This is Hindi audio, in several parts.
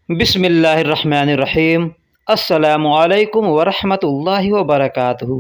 बिस्मिल्लाहिर्रहमानिर्रहीम। अस्सलामुअलैकुम वरहमतुल्लाहि वबरकातुहू।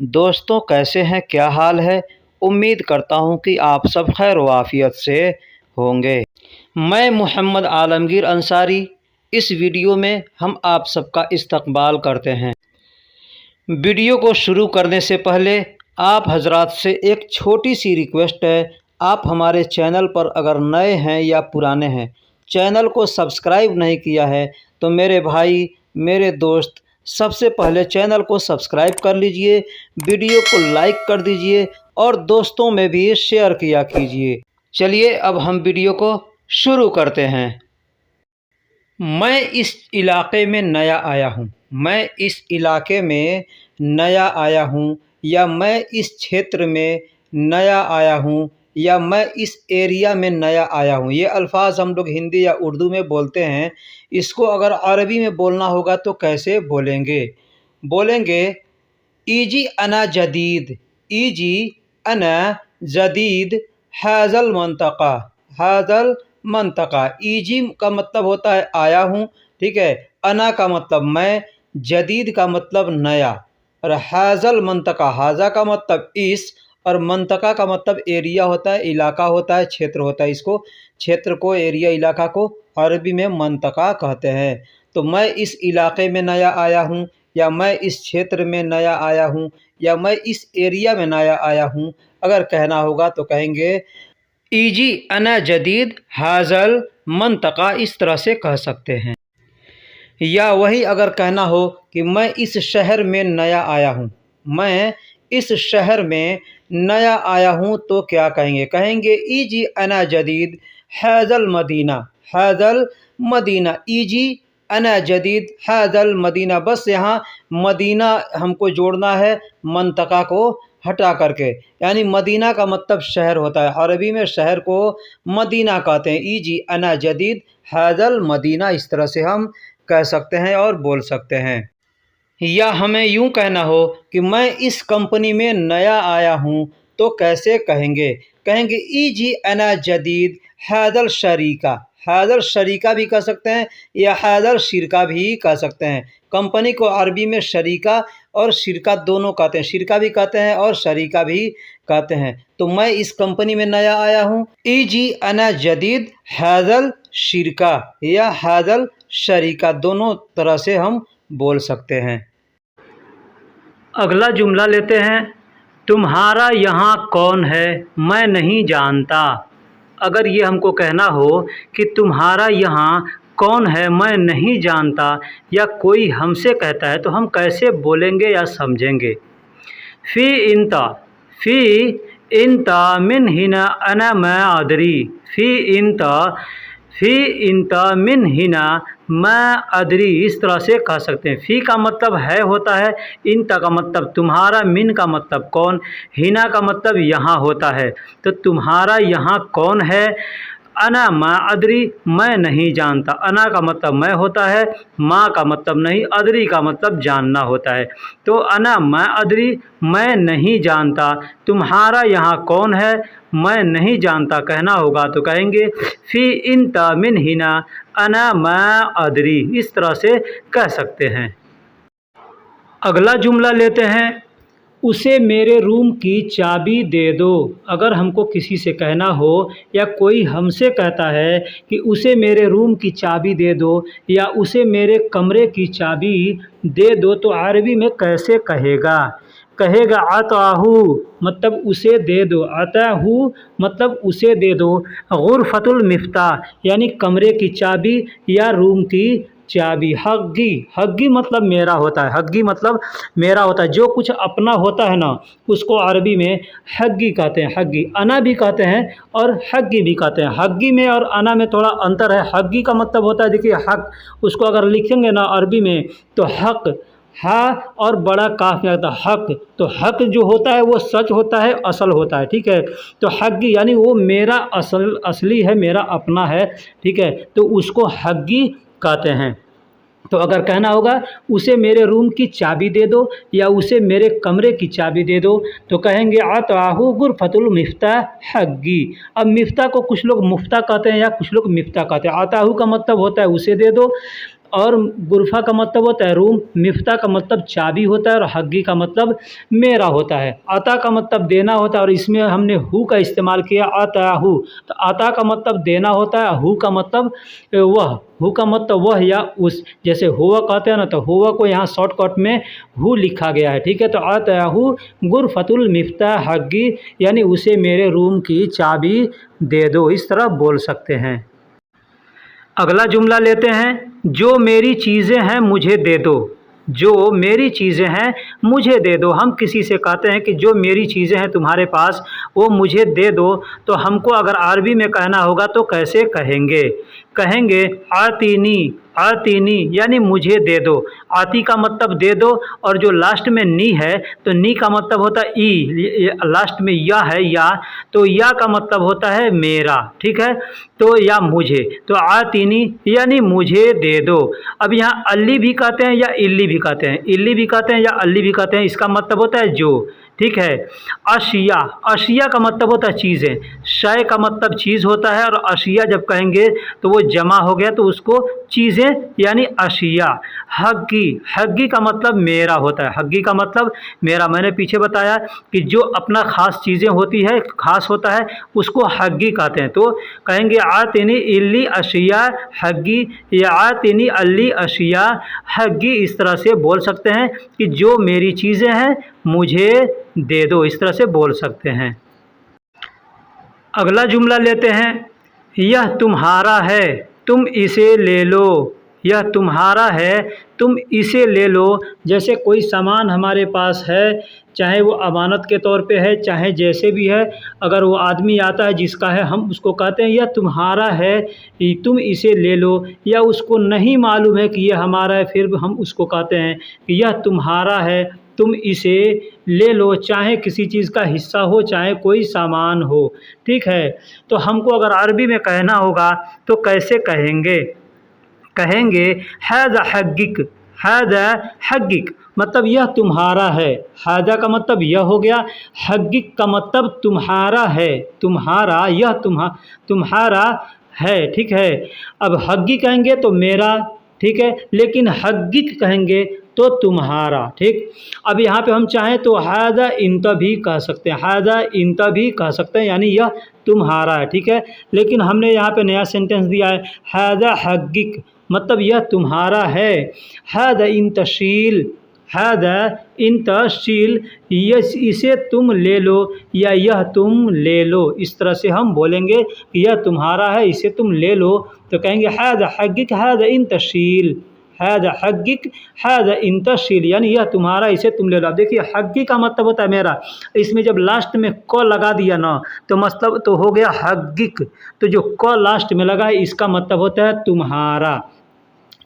दोस्तों, कैसे हैं, क्या हाल है। उम्मीद करता हूं कि आप सब खैर वाफियत से होंगे। मैं मोहम्मद आलमगीर अंसारी। इस वीडियो में हम आप सबका इस्तकबाल करते हैं। वीडियो को शुरू करने से पहले आप हजरात से एक छोटी सी रिक्वेस्ट है। आप हमारे चैनल पर अगर नए हैं या पुराने हैं, चैनल को सब्सक्राइब नहीं किया है तो मेरे भाई, मेरे दोस्त, सबसे पहले चैनल को सब्सक्राइब कर लीजिए, वीडियो को लाइक कर दीजिए और दोस्तों में भी शेयर किया कीजिए। चलिए अब हम वीडियो को शुरू करते हैं। मैं इस इलाके में नया आया हूँ। मैं इस इलाके में नया आया हूँ, या मैं इस क्षेत्र में नया आया हूँ, या मैं इस एरिया में नया आया हूँ। ये अल्फ़ाज़ हम लोग हिंदी या उर्दू में बोलते हैं। इसको अगर अरबी में बोलना होगा तो कैसे बोलेंगे? ईजी अना जदीद, ईजी अना जदीद हाज़ल मंतक़ा, हाज़ल मंतक़ा। ईजी का मतलब होता है आया हूँ, ठीक है। अना का मतलब मैं, जदीद का मतलब नया, और हाज़ल मंतक़ा, हाज़ा का मतलब इस, और मंतक़ा का मतलब एरिया होता है, इलाका होता है, क्षेत्र होता है। इसको, क्षेत्र को, एरिया, इलाका को अरबी में मंतक़ा कहते हैं। तो मैं इस इलाके में नया आया हूँ, या मैं इस क्षेत्र में नया आया हूँ, या मैं इस एरिया में नया आया हूँ। अगर कहना होगा तो कहेंगे ईजी अना जदीद हाज़ल मंतक़ा, इस तरह से कह सकते हैं। या वही अगर कहना हो कि मैं इस शहर में नया आया हूँ, मैं इस शहर में नया आया हूँ, तो क्या कहेंगे? कहेंगे ईजी अना जदीद हाज़ल मदीना, हाज़ल मदीना। ईजी अना जदीद हाज़ल मदीना। बस यहाँ मदीना हमको जोड़ना है मंतक़ा को हटा करके, यानी मदीना का मतलब शहर होता है। अरबी में शहर को मदीना कहते हैं। ईजी अना जदीद हाज़ल मदीना, इस तरह से हम कह सकते हैं और बोल सकते हैं। या हमें यूँ कहना हो कि मैं इस कंपनी में नया आया हूँ, तो कैसे कहेंगे? कहेंगे ईजी अना जदीद हाज़ल शरीका। हाज़ल शरीका भी कह सकते हैं, या हाज़ल शिरका भी कह सकते हैं। कंपनी को अरबी में शरीका और शिरका दोनों कहते हैं। शिरका भी कहते हैं और शरीका भी कहते हैं। तो मैं इस कंपनी में नया आया हूँ, ईजी अना जदीद हाज़ल शिरका या हाज़ल शरीका, दोनों तरह से हम बोल सकते हैं। अगला जुमला लेते हैं। तुम्हारा यहाँ कौन है, मैं नहीं जानता। अगर ये हमको कहना हो कि तुम्हारा यहाँ कौन है, मैं नहीं जानता, या कोई हमसे कहता है, तो हम कैसे बोलेंगे या समझेंगे? फ़ी इंता, फ़ी इंता मिन हिना अना मैं अदरी। फ़ी इंता मिन हिना मैं अदरी, इस तरह से कह सकते हैं। फ़ी का मतलब है होता है, इंता का मतलब तुम्हारा, मिन का मतलब कौन, हिना का मतलब यहाँ होता है। तो तुम्हारा यहाँ कौन है, अना मा अदरी, मैं नहीं जानता। अना का मतलब मैं होता है, माँ का मतलब नहीं, अदरी का मतलब जानना होता है। तो अना मा अदरी, मैं नहीं जानता। तुम्हारा यहाँ कौन है, मैं नहीं जानता कहना होगा तो कहेंगे फ़ी इंता मिन हिना अना मा अदरी, इस तरह से कह सकते हैं। अगला जुमला लेते हैं। उसे मेरे रूम की चाबी दे दो। अगर हमको किसी से कहना हो, या कोई हमसे कहता है कि उसे मेरे रूम की चाबी दे दो, या उसे मेरे कमरे की चाबी दे दो, तो अरबी में कैसे कहेगा? कहेगा अताहू, मतलब उसे दे दो। अताहू मतलब उसे दे दो। गुरफतुल मिफ्ताह, यानी कमरे की चाबी या रूम की चाबी। हग्गी, हग्गी मतलब मेरा होता है। हग्गी मतलब मेरा होता है। जो कुछ अपना होता है ना, उसको अरबी में हग्गी कहते हैं। हग्गी, अना भी कहते हैं और हग्गी भी कहते हैं। हग्गी में और अना में थोड़ा अंतर है। हग्गी का मतलब होता है, देखिए हक, उसको अगर लिखेंगे ना अरबी में तो हक, हा और बड़ा काफ में आता है हक। तो हक जो होता है वो सच होता है, असल होता है, ठीक है। तो हग्गी यानी वो मेरा असली है, मेरा अपना है, ठीक है। तो उसको हग्गी कहते हैं। तो अगर कहना होगा उसे मेरे रूम की चाबी दे दो या उसे मेरे कमरे की चाबी दे दो, तो कहेंगे अताहु गुरफतुल मिफ्ताह हग्गी। अब मिफ्ताह को कुछ लोग मुफ्ता कहते हैं या कुछ लोग मिफ्ताह कहते हैं। अताहु का मतलब होता है उसे दे दो, और गुरफा का मतलब होता है रूम, मिफ्ता का मतलब चाबी होता है, और हग्गी का मतलब मेरा होता है। अता का मतलब देना होता है, और इसमें हमने हु का इस्तेमाल किया अताहु। तो अता का मतलब देना होता है, हु का मतलब वह, हु का मतलब वह या उस, जैसे हुआ कहते हैं ना, तो हुआ को यहाँ शॉर्टकट में हु लिखा गया है, ठीक है। तो अताहु गुरफतुल मिफ्ताह हग्गी, यानी उसे मेरे रूम की चाबी दे दो, इस तरह बोल सकते हैं। अगला जुमला लेते हैं, जो मेरी चीज़ें हैं मुझे दे दो। जो मेरी चीज़ें हैं मुझे दे दो। हम किसी से कहते हैं कि जो मेरी चीज़ें हैं तुम्हारे पास वो मुझे दे दो, तो हमको अगर अरबी में कहना होगा तो कैसे कहेंगे? कहेंगे आतीनी, आतीनी यानी मुझे दे दो। आती का मतलब दे दो, और जो लास्ट में नी है तो नी का मतलब होता है ई, लास्ट में या है या, तो या का मतलब होता है मेरा, ठीक है। तो या मुझे, तो आतीनी यानी मुझे दे दो। अब यहाँ अल्ली भी कहते हैं या इल्ली भी कहते हैं, इल्ली भी कहते हैं या अल्ली भी कहते हैं, इसका मतलब होता है जो, ठीक है। अशिया, अशिया का मतलब होता है चीज़ें, शय का मतलब चीज़ होता है, और अशिया जब कहेंगे तो वो जमा हो गया तो उसको चीज़ें यानी अशिया। हग्गी, हग्गी का मतलब मेरा होता है, हग्गी का मतलब मेरा। मैंने पीछे बताया कि जो अपना ख़ास चीज़ें होती है, ख़ास होता है, उसको हग्गी कहते हैं। तो कहेंगे आतिनी इल्ली अशिया हग्गी, या आतिनी अल्ली अशिया हग्गी, इस तरह से बोल सकते हैं कि जो मेरी चीज़ें हैं मुझे दे दो, इस तरह से बोल सकते हैं। अगला जुमला लेते हैं, यह तुम्हारा है तुम इसे ले लो। यह तुम्हारा है तुम इसे ले लो। जैसे कोई सामान हमारे पास है, चाहे वो अमानत के तौर पे है, चाहे जैसे भी है, अगर वो आदमी आता है जिसका है, हम उसको कहते हैं यह तुम्हारा है तुम इसे ले लो। या उसको नहीं मालूम है कि यह हमारा है, फिर भी हम उसको कहते हैं कि यह तुम्हारा है तुम इसे ले लो, चाहे किसी चीज़ का हिस्सा हो, चाहे कोई सामान हो, ठीक है। तो हमको अगर अरबी में कहना होगा तो कैसे कहेंगे? कहेंगे हाज़ा हग्गिक, हाज़ा हग्गिक मतलब यह तुम्हारा है। हाज़ा का मतलब यह हो गया, हग्गिक का मतलब तुम्हारा है, तुम्हारा, यह तुम्हारा है, ठीक है। अब हग्गी कहेंगे तो मेरा, ठीक है, लेकिन हग्गिक कहेंगे तो तुम्हारा, ठीक। अब यहाँ पे हम चाहें तो हाज़ा इंत भी कह सकते हैं, हाज़ा इंत भी कह सकते हैं, यानी यह तुम्हारा है, ठीक है। लेकिन हमने यहाँ पे नया सेंटेंस दिया है, हाज़ा हग्गिक मतलब यह तुम्हारा है। हाज़ा इंतशील, हाज़ा इंतशील इसे तुम ले लो, या यह तुम ले लो, इस तरह से हम बोलेंगे कि यह तुम्हारा है इसे तुम ले लो। तो कहेंगे हाज़ा हग्गिक हाज़ा इंतशील, हाज़ा हग्गिक हाज़ा इंतशील, यानी यह तुम्हारा इसे तुम ले लो। अब देखिए हग्गी का मतलब होता है मेरा, इसमें जब लास्ट में क लगा दिया ना तो मतलब तो हो गया हग्गिक, तो जो क लास्ट में लगा है इसका मतलब होता है तुम्हारा,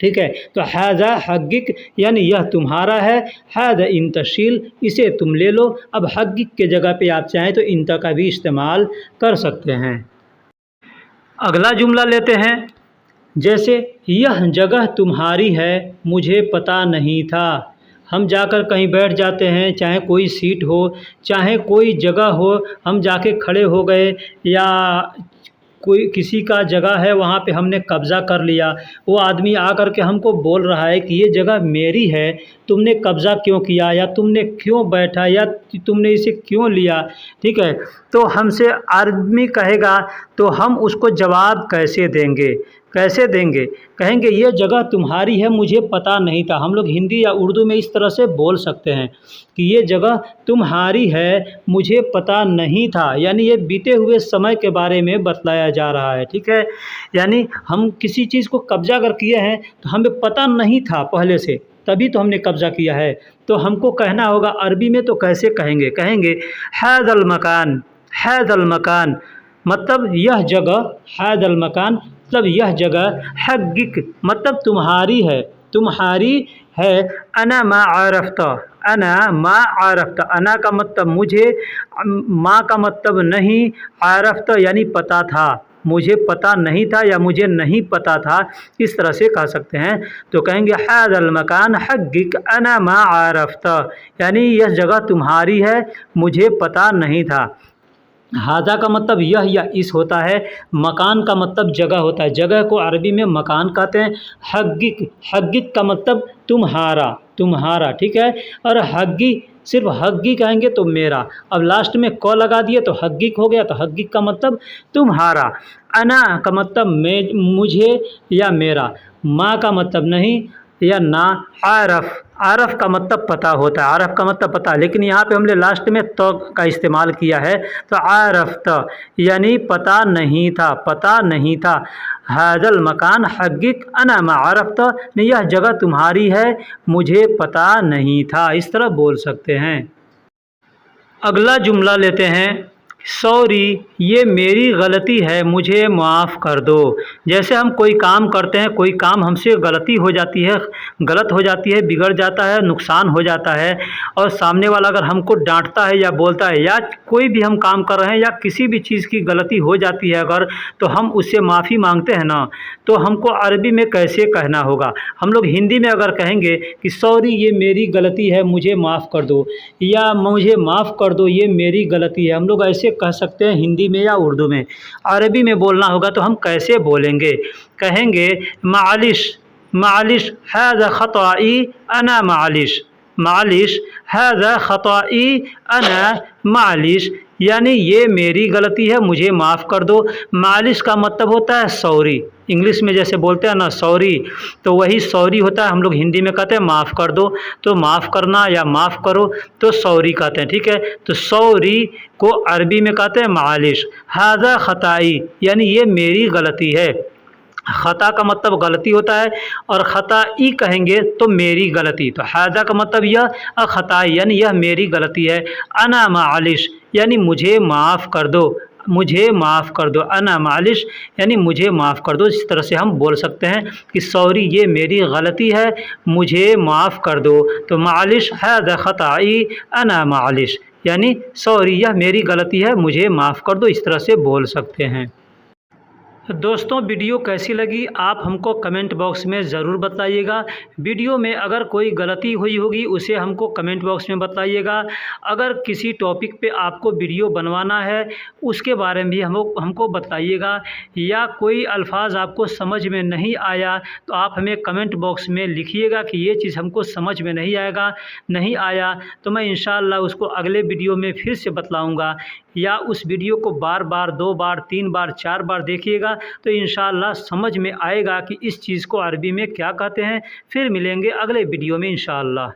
ठीक है। तो हाज़ा हग्गिक यानी यह तुम्हारा है, हाज़ा इंतशील इसे तुम ले लो। अब हग्गिक के जगह पे आप चाहें तो इंता का भी इस्तेमाल कर सकते हैं। अगला जुमला लेते हैं, जैसे यह जगह तुम्हारी है मुझे पता नहीं था। हम जाकर कहीं बैठ जाते हैं, चाहे कोई सीट हो, चाहे कोई जगह हो, हम जाके खड़े हो गए, या कोई किसी का जगह है वहाँ पे हमने कब्ज़ा कर लिया, वो आदमी आकर के हमको बोल रहा है कि ये जगह मेरी है, तुमने कब्ज़ा क्यों किया, या तुमने क्यों बैठा, या तुमने इसे क्यों लिया, ठीक है। तो हमसे आदमी कहेगा तो हम उसको जवाब कैसे देंगे? कैसे देंगे? कहेंगे ये जगह तुम्हारी है मुझे पता नहीं था। हम लोग हिंदी या उर्दू में इस तरह से बोल सकते हैं कि ये जगह तुम्हारी है मुझे पता नहीं था, यानी ये बीते हुए समय के बारे में बतलाया जा रहा है, ठीक है। यानी हम किसी चीज़ को कब्जा अगर किए हैं तो हमें पता नहीं था पहले से, तभी तो हमने कब्ज़ा किया है। तो हमको कहना होगा अरबी में तो कैसे कहेंगे? कहेंगे हाज़ल मकान, हाज़ल मकान मतलब यह जगह, हाज़ल मकान मतलब यह जगह, हग्गिक मतलब तुम्हारी है, तुम्हारी है। अना मा आरफ्ता, अना मा आरफ्ता, अना का मतलब मुझे, मा का मतलब नहीं, आरफ्ता यानी पता था, मुझे पता नहीं था या मुझे नहीं पता था, इस तरह से कह सकते हैं। तो कहेंगे हाज़ल मकान हक़्क़िक़ अना मा आरफ़्ता, यानी यह जगह तुम्हारी है, मुझे पता नहीं था। हाजा का मतलब यह या इस होता है, मकान का मतलब जगह होता है, जगह को अरबी में मकान कहते हैं। हक़्क़िक़, हक़्क़िक़ का मतलब तुम्हारा, तुम्हारा, ठीक है। और हक़्क़ी, सिर्फ हक़्क़ी कहेंगे तो मेरा, अब लास्ट में क लगा दिए तो हक़्क़िक़ हो गया, तो हक़्क़िक़ का मतलब तुम्हारा। अना का मतलब मैं, मुझे या मेरा। माँ का मतलब नहीं या ना। आरफ़, आरफ़ का मतलब पता होता है, आरफ़ का मतलब पता, लेकिन यहाँ पे हमने लास्ट में तो का इस्तेमाल किया है, तो आरफ़्त यानी पता नहीं था, पता नहीं था। हाज़ल मकान हक़्क़िक़ अना मा आरफ़्त, यह जगह तुम्हारी है, मुझे पता नहीं था, इस तरह बोल सकते हैं। अगला जुमला लेते हैं, सॉरी ये मेरी गलती है, मुझे माफ़ कर दो। जैसे हम कोई काम करते हैं, कोई काम हमसे गलती हो जाती है, गलत हो जाती है, बिगड़ जाता है, नुकसान हो जाता है, और सामने वाला अगर हमको डांटता है या बोलता है, या कोई भी हम काम कर रहे हैं या किसी भी चीज़ की गलती हो जाती है अगर, तो हम उससे माफ़ी मांगते हैं ना, तो हमको अरबी में कैसे कहना होगा। हम लोग हिंदी में अगर कहेंगे कि सॉरी ये मेरी गलती है, मुझे माफ़ कर दो, या मुझे माफ़ कर दो ये मेरी गलती है, हम लोग ऐसे कह सकते हैं हिंदी में या उर्दू में। अरबी में बोलना होगा तो हम कैसे बोलेंगे, कहेंगे मालिश, मालिश हाज़ा ख़ताई अना मालिश, मालिश हाज़ा ख़ताई अना मालिश, यानी ये मेरी गलती है, मुझे माफ़ कर दो। मालिश का मतलब होता है सॉरी, इंग्लिश में जैसे बोलते हैं ना सॉरी, तो वही सॉरी होता है, हम लोग हिंदी में कहते हैं माफ़ कर दो, तो माफ़ करना या माफ़ करो तो सॉरी कहते हैं, ठीक है। तो सॉरी को अरबी में कहते हैं मालिश। हाज़ा ख़ताई यानी ये मेरी गलती है, ख़ता का मतलब गलती होता है, और ख़ताई कहेंगे तो मेरी गलती, तो हाज़ा का मतलब यह, और ख़ताई यानी यह मेरी गलती है। अना मालिश यानी मुझे माफ़ कर दो, मुझे माफ़ कर दो। अना मालिश यानी मुझे माफ़ कर दो। इस तरह से हम बोल सकते हैं कि सॉरी ये मेरी गलती है, मुझे माफ़ कर दो। तो मालिश हाज़ा ख़ताई अना मालिश यानी सॉरी यह मेरी गलती है, मुझे माफ़ कर दो, इस तरह से बोल सकते हैं। दोस्तों वीडियो कैसी लगी आप हमको कमेंट बॉक्स में ज़रूर बताइएगा। वीडियो में अगर कोई गलती हुई होगी उसे हमको कमेंट बॉक्स में बताइएगा। अगर किसी टॉपिक पे आपको वीडियो बनवाना है उसके बारे में भी हमको बताइएगा, या कोई अल्फाज आपको समझ में नहीं आया तो आप हमें कमेंट बॉक्स में लिखिएगा कि ये चीज़ हमको समझ में नहीं आया, तो मैं इंशाअल्लाह उसको अगले वीडियो में फिर से बतलाऊँगा। या उस वीडियो को बार बार, 2 बार, 3 बार, 4 बार देखिएगा तो इंशाअल्लाह समझ में आएगा कि इस चीज़ को अरबी में क्या कहते हैं। फिर मिलेंगे अगले वीडियो में इंशाअल्लाह।